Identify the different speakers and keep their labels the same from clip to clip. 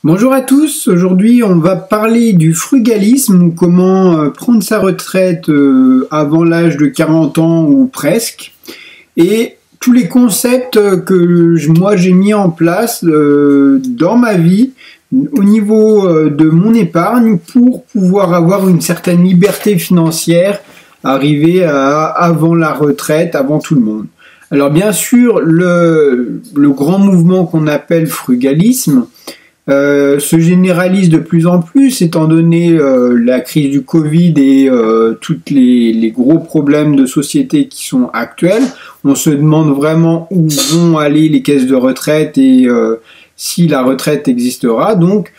Speaker 1: Bonjour à tous, aujourd'hui on va parler du frugalisme, ou comment prendre sa retraite avant l'âge de 40 ans ou presque, et tous les concepts que moi j'ai mis en place dans ma vie au niveau de mon épargne pour pouvoir avoir une certaine liberté financière, arriver avant la retraite, avant tout le monde. Alors bien sûr, le grand mouvement qu'on appelle frugalisme se généralise de plus en plus étant donné la crise du Covid et tous les gros problèmes de société qui sont actuels. On se demande vraiment où vont aller les caisses de retraite et si la retraite existera. Donc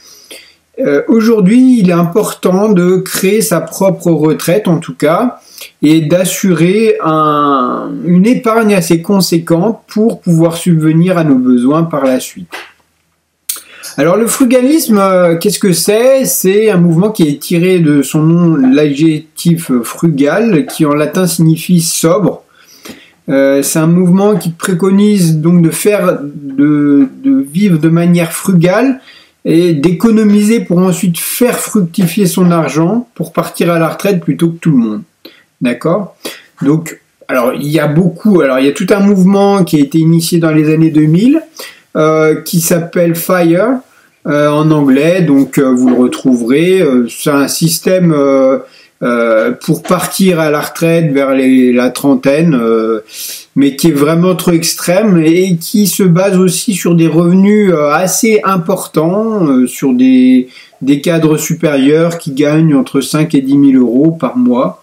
Speaker 1: aujourd'hui, il est important de créer sa propre retraite en tout cas et d'assurer une épargne assez conséquente pour pouvoir subvenir à nos besoins par la suite. Alors le frugalisme, qu'est-ce que c'est? C'est un mouvement qui est tiré de son nom, l'adjectif frugal, qui en latin signifie sobre. C'est un mouvement qui préconise donc de vivre de manière frugale et d'économiser pour ensuite faire fructifier son argent pour partir à la retraite plutôt que tout le monde. D'accord? Donc, il y a tout un mouvement qui a été initié dans les années 2000. Qui s'appelle FIRE en anglais, donc vous le retrouverez. C'est un système pour partir à la retraite vers la trentaine, mais qui est vraiment trop extrême et qui se base aussi sur des revenus assez importants, sur des cadres supérieurs qui gagnent entre 5 et 10 000 euros par mois.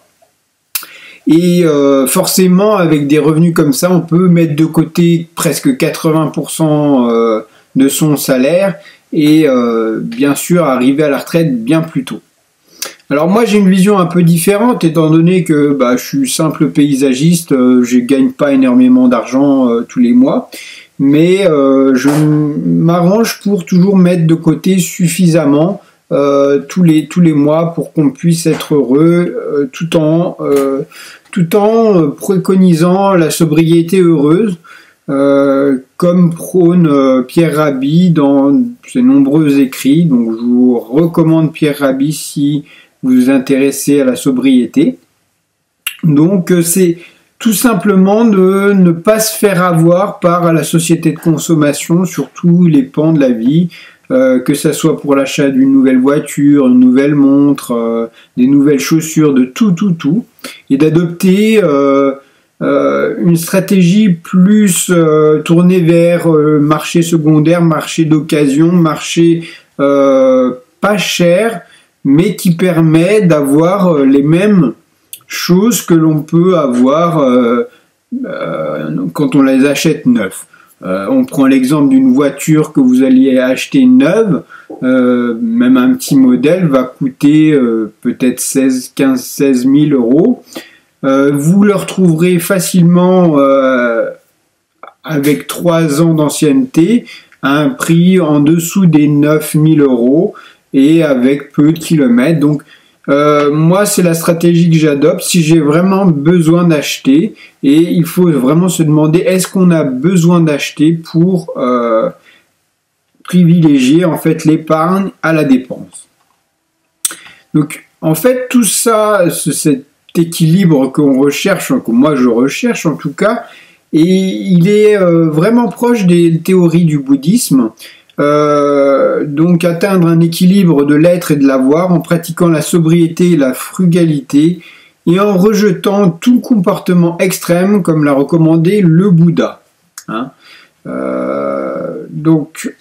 Speaker 1: Et forcément, avec des revenus comme ça, on peut mettre de côté presque 80% de son salaire et bien sûr arriver à la retraite bien plus tôt. Alors moi j'ai une vision un peu différente étant donné que je suis simple paysagiste, je gagne pas énormément d'argent tous les mois, mais je m'arrange pour toujours mettre de côté suffisamment tous les mois pour qu'on puisse être heureux tout en préconisant la sobriété heureuse, comme prône Pierre Rabhi dans ses nombreux écrits. Donc je vous recommande Pierre Rabhi si vous vous intéressez à la sobriété. Donc c'est tout simplement de ne pas se faire avoir par la société de consommation sur tous les pans de la vie, que ça soit pour l'achat d'une nouvelle voiture, une nouvelle montre, des nouvelles chaussures, de tout, et d'adopter une stratégie plus tournée vers marché secondaire, marché d'occasion, marché pas cher, mais qui permet d'avoir les mêmes choses que l'on peut avoir quand on les achète neufs. On prend l'exemple d'une voiture que vous alliez acheter neuve, même un petit modèle va coûter peut-être 16 000 euros. Vous le retrouverez facilement avec 3 ans d'ancienneté à un prix en dessous des 9 000 euros et avec peu de kilomètres. Donc moi, c'est la stratégie que j'adopte si j'ai vraiment besoin d'acheter, et il faut vraiment se demander est-ce qu'on a besoin d'acheter pour privilégier en fait l'épargne à la dépense. Donc en fait tout ça, cet équilibre qu'on recherche, que moi je recherche en tout cas, et il est vraiment proche des théories du bouddhisme. Donc atteindre un équilibre de l'être et de l'avoir en pratiquant la sobriété et la frugalité et en rejetant tout comportement extrême comme l'a recommandé le Bouddha. Donc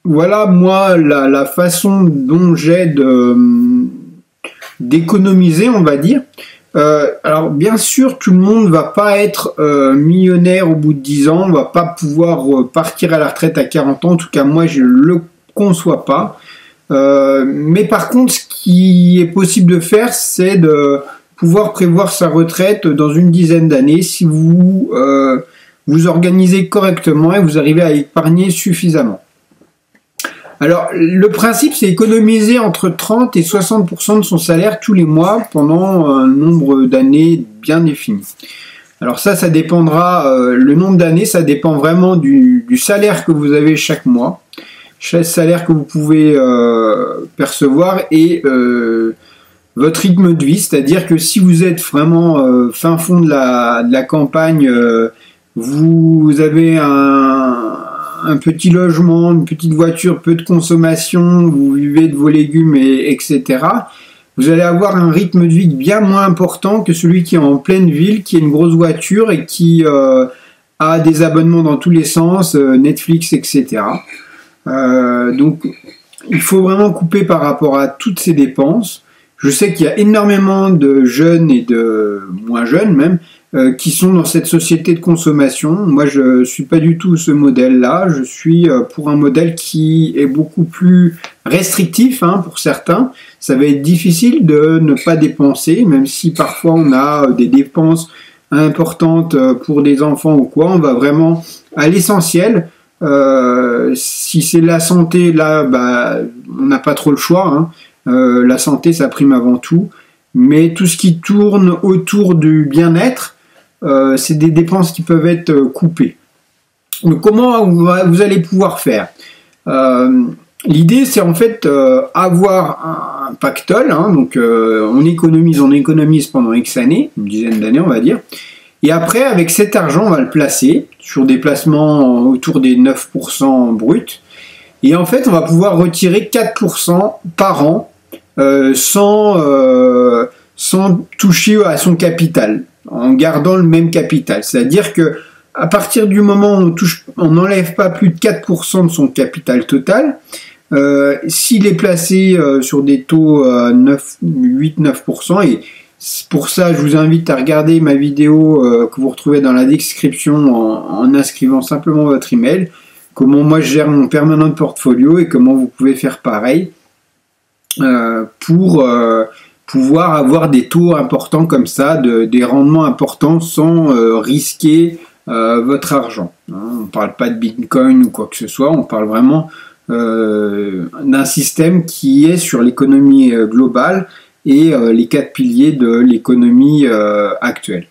Speaker 1: voilà moi la façon dont j'ai d'économiser, on va dire. Alors bien sûr tout le monde va pas être millionnaire au bout de 10 ans, on va pas pouvoir partir à la retraite à 40 ans, en tout cas moi je le conçois pas, mais par contre ce qui est possible de faire c'est de pouvoir prévoir sa retraite dans une dizaine d'années si vous vous organisez correctement et vous arrivez à épargner suffisamment. Alors, le principe, c'est économiser entre 30 et 60% de son salaire tous les mois pendant un nombre d'années bien défini. Alors ça dépendra, le nombre d'années, ça dépend vraiment du salaire que vous avez chaque mois. chaque salaire que vous pouvez percevoir et votre rythme de vie, c'est-à-dire que si vous êtes vraiment fin fond de la campagne, vous avez un petit logement, une petite voiture, peu de consommation, vous vivez de vos légumes, etc., vous allez avoir un rythme de vie bien moins important que celui qui est en pleine ville, qui a une grosse voiture et qui a des abonnements dans tous les sens, Netflix, etc. Donc, il faut vraiment couper par rapport à toutes ces dépenses. Je sais qu'il y a énormément de jeunes et de moins jeunes même qui sont dans cette société de consommation. Moi, je suis pas du tout ce modèle-là. Je suis pour un modèle qui est beaucoup plus restrictif pour certains. Ça va être difficile de ne pas dépenser, même si parfois on a des dépenses importantes pour des enfants ou quoi. On va vraiment à l'essentiel. Si c'est la santé, là, on n'a pas trop le choix. La santé, ça prime avant tout. Mais tout ce qui tourne autour du bien-être, c'est des dépenses qui peuvent être coupées. Donc, comment vous allez pouvoir faire l'idée, c'est en fait avoir un pactole. Donc, on économise pendant X années, une dizaine d'années, on va dire. Et après, avec cet argent, on va le placer sur des placements autour des 9% bruts. Et en fait, on va pouvoir retirer 4% par an sans toucher à son capital, en gardant le même capital. C'est-à-dire que à partir du moment où on n'enlève pas plus de 4% de son capital total, s'il est placé sur des taux 8-9%, et pour ça, je vous invite à regarder ma vidéo que vous retrouvez dans la description en inscrivant simplement votre email, comment moi je gère mon permanent portfolio et comment vous pouvez faire pareil pour pouvoir avoir des taux importants comme ça, des rendements importants sans risquer votre argent. On ne parle pas de Bitcoin ou quoi que ce soit, on parle vraiment d'un système qui est sur l'économie globale et les 4 piliers de l'économie actuelle.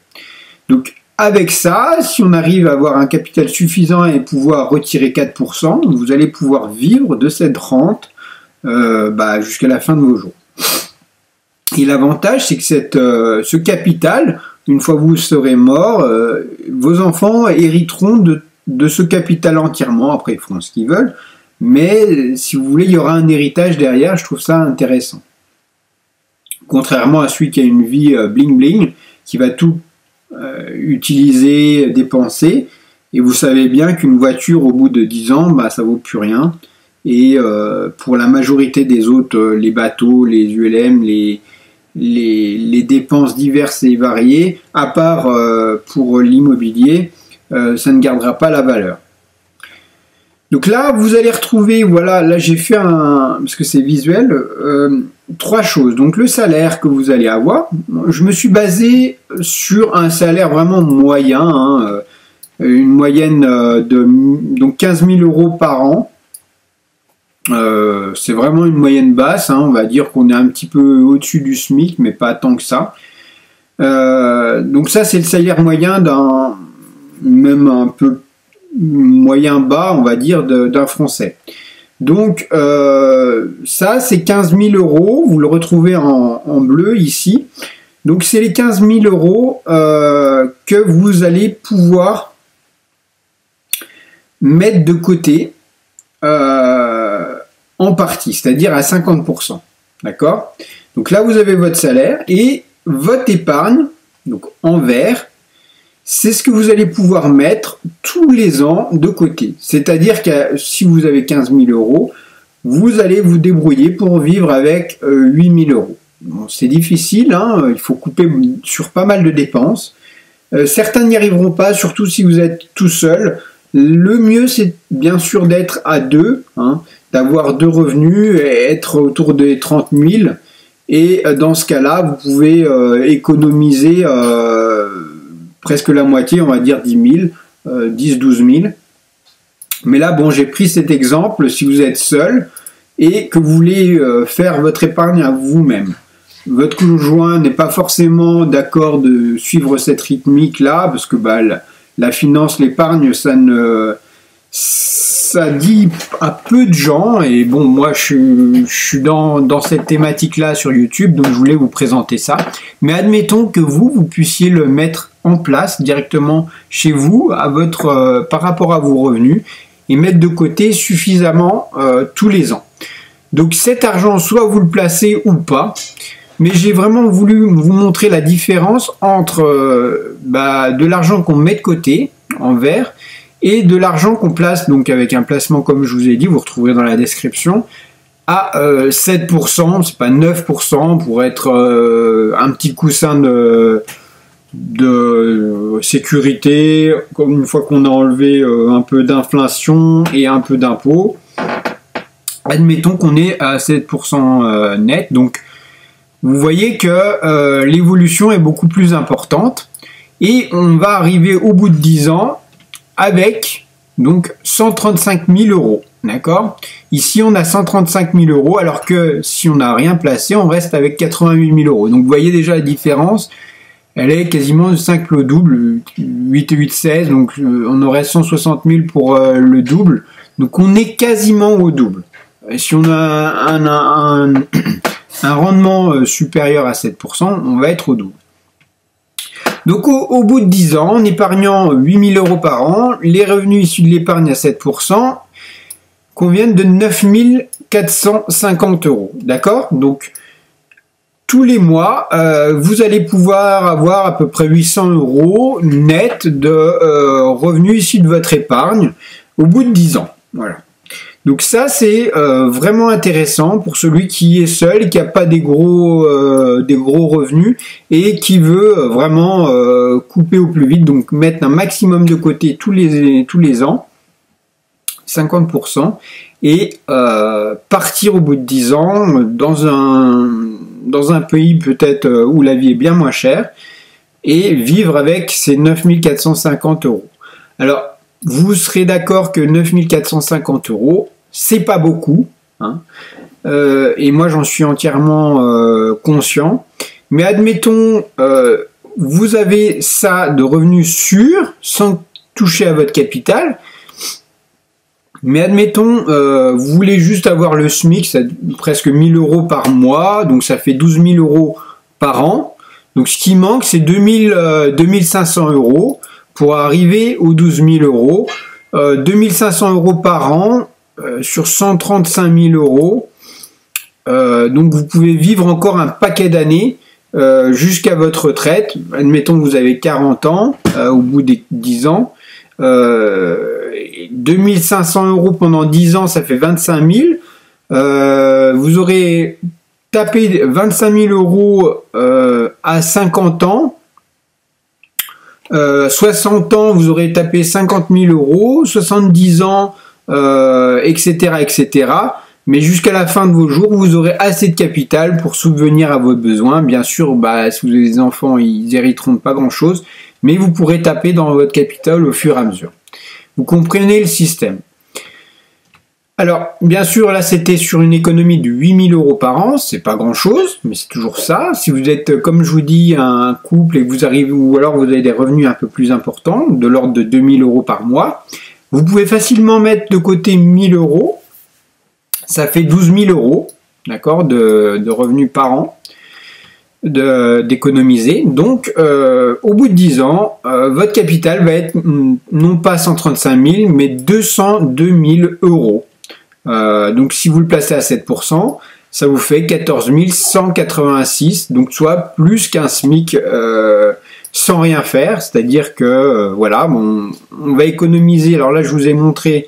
Speaker 1: Donc avec ça, si on arrive à avoir un capital suffisant et pouvoir retirer 4%, vous allez pouvoir vivre de cette rente jusqu'à la fin de vos jours. Et l'avantage, c'est que ce capital, une fois que vous serez mort, vos enfants hériteront de ce capital entièrement. Après, ils feront ce qu'ils veulent. Mais si vous voulez, il y aura un héritage derrière. Je trouve ça intéressant. Contrairement à celui qui a une vie bling-bling, qui va tout utiliser, dépenser. Et vous savez bien qu'une voiture, au bout de 10 ans, ça vaut plus rien. Et pour la majorité des autres, les bateaux, les ULM, les dépenses diverses et variées, à part pour l'immobilier, ça ne gardera pas la valeur. Donc là, vous allez retrouver, voilà, là j'ai fait parce que c'est visuel, 3 choses. Donc le salaire que vous allez avoir, je me suis basé sur un salaire vraiment moyen, une moyenne de 15 000 euros par an. C'est vraiment une moyenne basse, on va dire qu'on est un petit peu au-dessus du SMIC, mais pas tant que ça. Donc ça, c'est le salaire moyen même un peu moyen bas, on va dire, d'un Français. Donc ça, c'est 15 000 euros, vous le retrouvez en bleu ici. Donc c'est les 15 000 euros que vous allez pouvoir mettre de côté en partie, c'est-à-dire à 50%. D'accord? Donc là, vous avez votre salaire et votre épargne, donc en vert, c'est ce que vous allez pouvoir mettre tous les ans de côté. C'est-à-dire que si vous avez 15 000 euros, vous allez vous débrouiller pour vivre avec 8 000 euros. Bon, c'est difficile, il faut couper sur pas mal de dépenses. Certains n'y arriveront pas, surtout si vous êtes tout seul. Le mieux, c'est bien sûr d'être à 2, d'avoir 2 revenus et être autour des 30 000. Et dans ce cas-là, vous pouvez économiser presque la moitié, on va dire 10 000, 10-12 000. Mais là, bon, j'ai pris cet exemple, si vous êtes seul et que vous voulez faire votre épargne à vous-même. Votre conjoint n'est pas forcément d'accord de suivre cette rythmique-là, parce que la finance, l'épargne, ça ça dit à peu de gens, et bon, moi je suis dans cette thématique-là sur YouTube, donc je voulais vous présenter ça. Mais admettons que vous puissiez le mettre en place directement chez vous, par rapport à vos revenus, et mettre de côté suffisamment tous les ans. Donc cet argent, soit vous le placez ou pas, mais j'ai vraiment voulu vous montrer la différence entre de l'argent qu'on met de côté, en vert, et de l'argent qu'on place, donc avec un placement comme je vous ai dit, vous retrouverez dans la description, à 7%, c'est pas 9%, pour être un petit coussin de sécurité, comme une fois qu'on a enlevé un peu d'inflation et un peu d'impôts. Admettons qu'on est à 7% net, donc vous voyez que l'évolution est beaucoup plus importante, et on va arriver au bout de 10 ans avec donc 135 000 euros, d'accord? Ici on a 135 000 euros, alors que si on n'a rien placé, on reste avec 88 000 euros. Donc vous voyez déjà la différence, elle est quasiment 5 le double, 8 et 8, 16, donc on aurait 160 000 pour le double, donc on est quasiment au double. Et si on a un rendement supérieur à 7%, on va être au double. Donc au bout de 10 ans, en épargnant 8 000 euros par an, les revenus issus de l'épargne à 7% conviennent de 9 450 euros. D'accord? Donc tous les mois, vous allez pouvoir avoir à peu près 800 euros net de revenus issus de votre épargne au bout de 10 ans. Voilà. Donc ça, c'est vraiment intéressant pour celui qui est seul, qui n'a pas des gros revenus et qui veut vraiment couper au plus vite, donc mettre un maximum de côté tous les ans, 50%, et partir au bout de 10 ans dans un pays peut-être où la vie est bien moins chère, et vivre avec ces 9 450 euros. Alors, vous serez d'accord que 9 450 euros, c'est pas beaucoup, hein, et moi j'en suis entièrement conscient, mais admettons, vous avez ça de revenus sûrs, sans toucher à votre capital, mais admettons, vous voulez juste avoir le SMIC, c'est presque 1 000 euros par mois, donc ça fait 12 000 euros par an, donc ce qui manque c'est 2 500 euros pour arriver aux 12 000 euros, 2 500 euros par an, sur 135 000 euros, donc vous pouvez vivre encore un paquet d'années jusqu'à votre retraite. Admettons que vous avez 40 ans, au bout des 10 ans, 2 500 euros pendant 10 ans, ça fait 25 000. Vous aurez tapé 25 000 euros à 50 ans. 60 ans, vous aurez tapé 50 000 euros. 70 ans, etc., etc. Mais jusqu'à la fin de vos jours, vous aurez assez de capital pour subvenir à vos besoins. Bien sûr, si vous avez des enfants, ils hériteront pas grand-chose, mais vous pourrez taper dans votre capital au fur et à mesure. Vous comprenez le système. Alors, bien sûr, là, c'était sur une économie de 8 000 euros par an. C'est pas grand-chose, mais c'est toujours ça. Si vous êtes, comme je vous dis, un couple et que vous arrivez, ou alors vous avez des revenus un peu plus importants, de l'ordre de 2 000 euros par mois, vous pouvez facilement mettre de côté 1 000 euros. Ça fait 12 000 euros, d'accord, de revenus par an d'économiser. Donc, au bout de 10 ans, votre capital va être non pas 135 000, mais 202 000 euros. Donc, si vous le placez à 7%, ça vous fait 14 186, donc soit plus qu'un SMIC sans rien faire. C'est-à-dire que, voilà, bon, on va économiser. Alors là, je vous ai montré...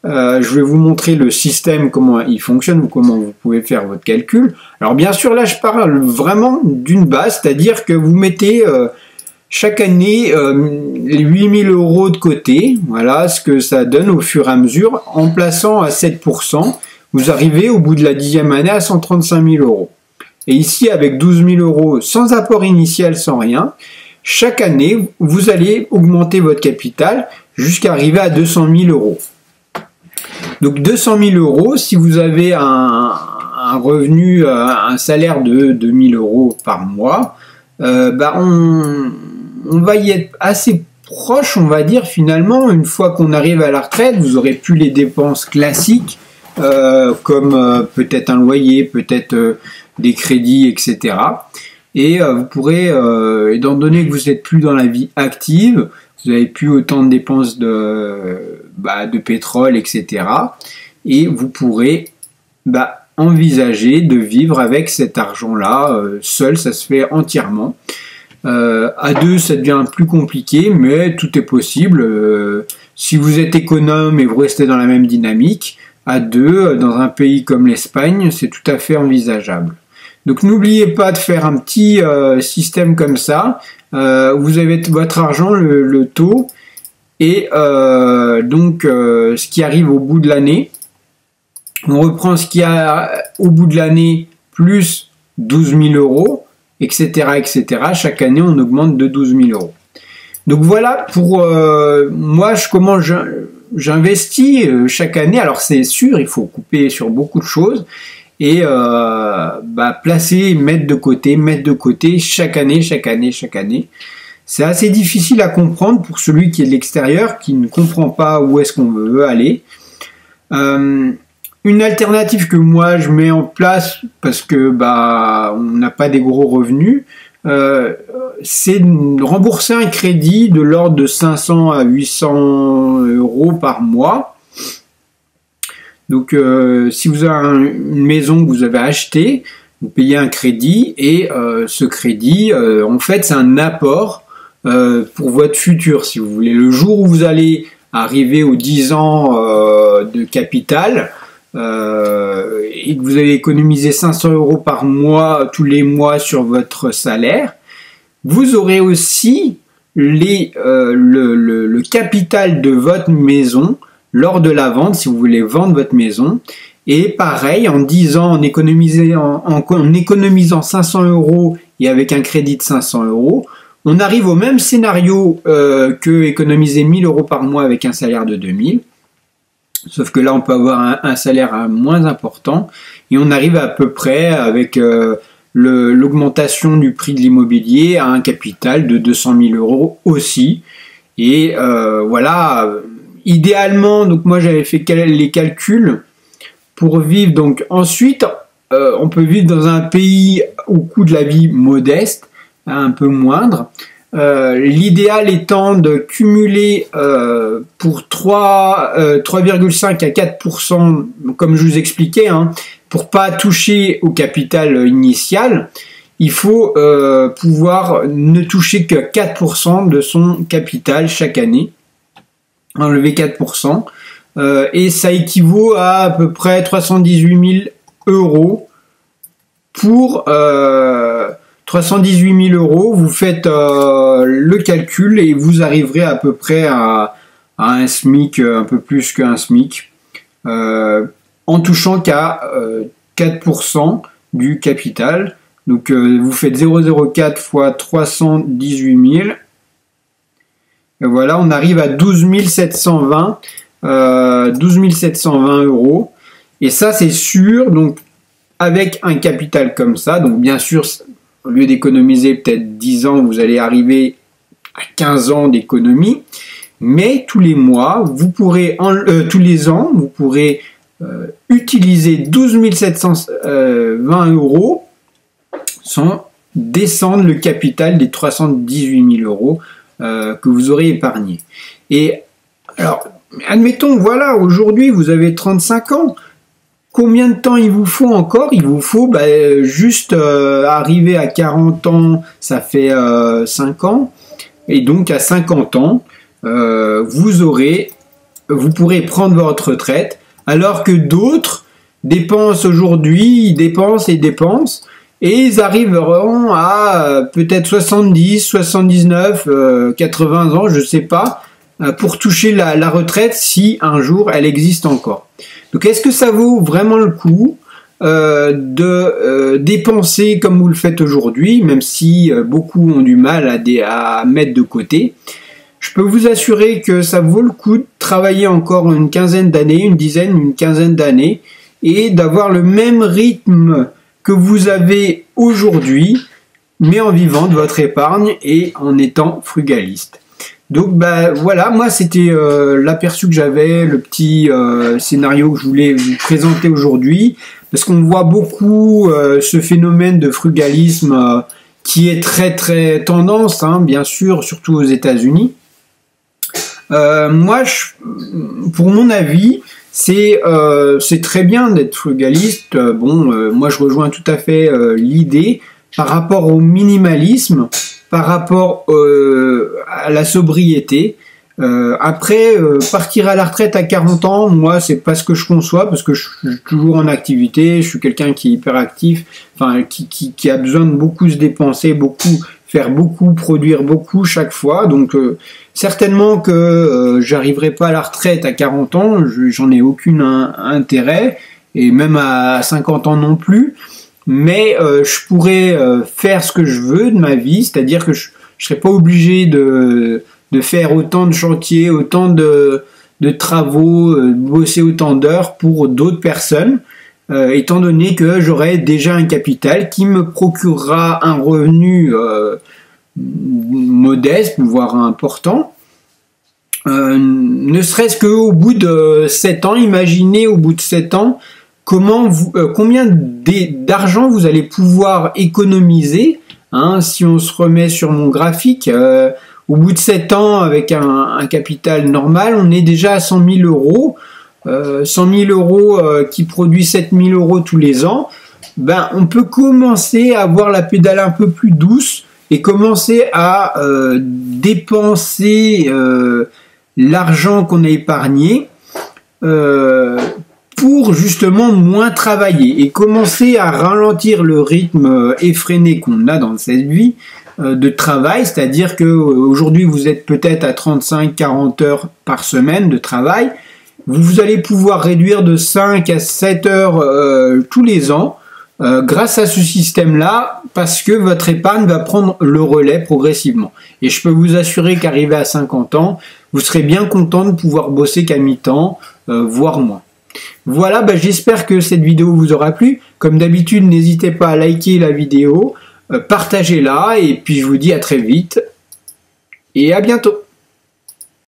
Speaker 1: je vais vous montrer le système, comment il fonctionne ou comment vous pouvez faire votre calcul. Alors bien sûr, là, je parle vraiment d'une base, c'est-à-dire que vous mettez chaque année les 8 000 euros de côté. Voilà ce que ça donne au fur et à mesure. En plaçant à 7%, vous arrivez au bout de la 10e année à 135 000 euros. Et ici, avec 12 000 euros sans apport initial, sans rien, chaque année, vous allez augmenter votre capital jusqu'à arriver à 200 000 euros. Donc 200 000 euros, si vous avez un revenu, un salaire de 2 000 euros par mois, on va y être assez proche, on va dire, finalement. Une fois qu'on arrive à la retraite, vous aurez plus les dépenses classiques, comme peut-être un loyer, peut-être des crédits, etc. Et vous pourrez, étant donné que vous n'êtes plus dans la vie active, vous n'avez plus autant de dépenses de pétrole, etc. Et vous pourrez envisager de vivre avec cet argent-là. Seul, ça se fait entièrement. À deux, ça devient plus compliqué, mais tout est possible. Si vous êtes économe et vous restez dans la même dynamique, à deux, dans un pays comme l'Espagne, c'est tout à fait envisageable. Donc n'oubliez pas de faire un petit système comme ça. Vous avez votre argent, le taux, et ce qui arrive au bout de l'année. On reprend ce qu'il y a au bout de l'année plus 12 000 euros, etc., etc. Chaque année, on augmente de 12 000 euros. Donc voilà pour moi, comment j'investis chaque année. Alors c'est sûr, il faut couper sur beaucoup de choses et placer, mettre de côté chaque année. C'est assez difficile à comprendre pour celui qui est de l'extérieur, qui ne comprend pas où est-ce qu'on veut aller. Une alternative que moi je mets en place parce que on n'a pas des gros revenus, c'est de rembourser un crédit de l'ordre de 500 à 800 euros par mois. Donc si vous avez une maison que vous avez achetée, vous payez un crédit et ce crédit, en fait, c'est un apport pour votre futur, si vous voulez. Le jour où vous allez arriver aux 10 ans de capital, et que vous avez économisé 500 euros par mois, tous les mois sur votre salaire, vous aurez aussi le capital de votre maison lors de la vente, si vous voulez vendre votre maison. Et pareil, en 10 ans, en économisant 500 euros et avec un crédit de 500 euros, on arrive au même scénario que économiser 1000 euros par mois avec un salaire de 2000. Sauf que là, on peut avoir un salaire moins important et on arrive à peu près avec l'augmentation du prix de l'immobilier à un capital de 200 000 euros aussi. Et voilà, idéalement, donc moi j'avais fait les calculs pour vivre. Donc ensuite, on peut vivre dans un pays au coût de la vie modeste, un peu moindre. L'idéal étant de cumuler pour 3,5 à 4%, comme je vous expliquais, pour pas toucher au capital initial, il faut pouvoir ne toucher que 4% de son capital chaque année, enlever 4%, et ça équivaut à peu près 318 000 euros pour 318 000 euros, vous faites le calcul et vous arriverez à peu près à un SMIC, un peu plus qu'un SMIC, en touchant qu'à 4% du capital. Donc vous faites 0,04 fois 318 000. Et voilà, on arrive à 12 720 euros. Et ça, c'est sûr, donc avec un capital comme ça, donc bien sûr, au lieu d'économiser peut-être 10 ans, vous allez arriver à 15 ans d'économie. Mais tous les mois, vous pourrez, tous les ans, vous pourrez utiliser 12 720 euros sans descendre le capital des 318 000 euros que vous aurez épargné. Et alors, admettons, voilà, aujourd'hui, vous avez 35 ans. Combien de temps il vous faut encore? Il vous faut juste arriver à 40 ans, ça fait 5 ans. Et donc à 50 ans, vous pourrez prendre votre retraite, alors que d'autres dépensent aujourd'hui, ils dépensent, et ils arriveront à peut-être 70, 79, 80 ans, je ne sais pas, pour toucher la retraite si un jour elle existe encore. Donc est-ce que ça vaut vraiment le coup de dépenser comme vous le faites aujourd'hui, même si beaucoup ont du mal à mettre de côté? Je peux vous assurer que ça vaut le coup de travailler encore une quinzaine d'années, une quinzaine d'années, et d'avoir le même rythme que vous avez aujourd'hui, mais en vivant de votre épargne et en étant frugaliste. Donc bah voilà, moi c'était l'aperçu que j'avais, le petit scénario que je voulais vous présenter aujourd'hui, parce qu'on voit beaucoup ce phénomène de frugalisme qui est très très tendance, hein, bien sûr, surtout aux États-Unis. Moi, pour mon avis, c'est très bien d'être frugaliste. Moi je rejoins tout à fait l'idée par rapport au minimalisme, par rapport à la sobriété. Après, partir à la retraite à 40 ans, moi, c'est pas ce que je conçois, parce que je suis toujours en activité, je suis quelqu'un qui est hyper actif, enfin, qui a besoin de beaucoup se dépenser, beaucoup, faire beaucoup, produire beaucoup chaque fois. Donc, certainement que j'arriverai pas à la retraite à 40 ans, j'en ai aucun intérêt, et même à 50 ans non plus. Mais je pourrais faire ce que je veux de ma vie, c'est-à-dire que je serais pas obligé de faire autant de chantiers, autant de travaux, bosser autant d'heures pour d'autres personnes, étant donné que j'aurai déjà un capital qui me procurera un revenu modeste, voire important. Ne serait-ce qu'au bout de 7 ans, imaginez au bout de 7 ans, combien d'argent vous allez pouvoir économiser, hein, si on se remet sur mon graphique. Au bout de 7 ans, avec un capital normal, on est déjà à 100 000 euros. 100 000 euros qui produit 7 000 euros tous les ans. Ben, on peut commencer à avoir la pédale un peu plus douce et commencer à dépenser l'argent qu'on a épargné pour justement moins travailler et commencer à ralentir le rythme effréné qu'on a dans cette vie de travail, c'est-à-dire que aujourd'hui vous êtes peut-être à 35-40 heures par semaine de travail, vous allez pouvoir réduire de 5 à 7 heures tous les ans grâce à ce système-là, parce que votre épargne va prendre le relais progressivement. Et je peux vous assurer qu'arrivé à 50 ans, vous serez bien content de pouvoir bosser qu'à mi-temps, voire moins. Voilà, bah, j'espère que cette vidéo vous aura plu. Comme d'habitude, n'hésitez pas à liker la vidéo, partagez-la, et puis je vous dis à très vite, et à bientôt.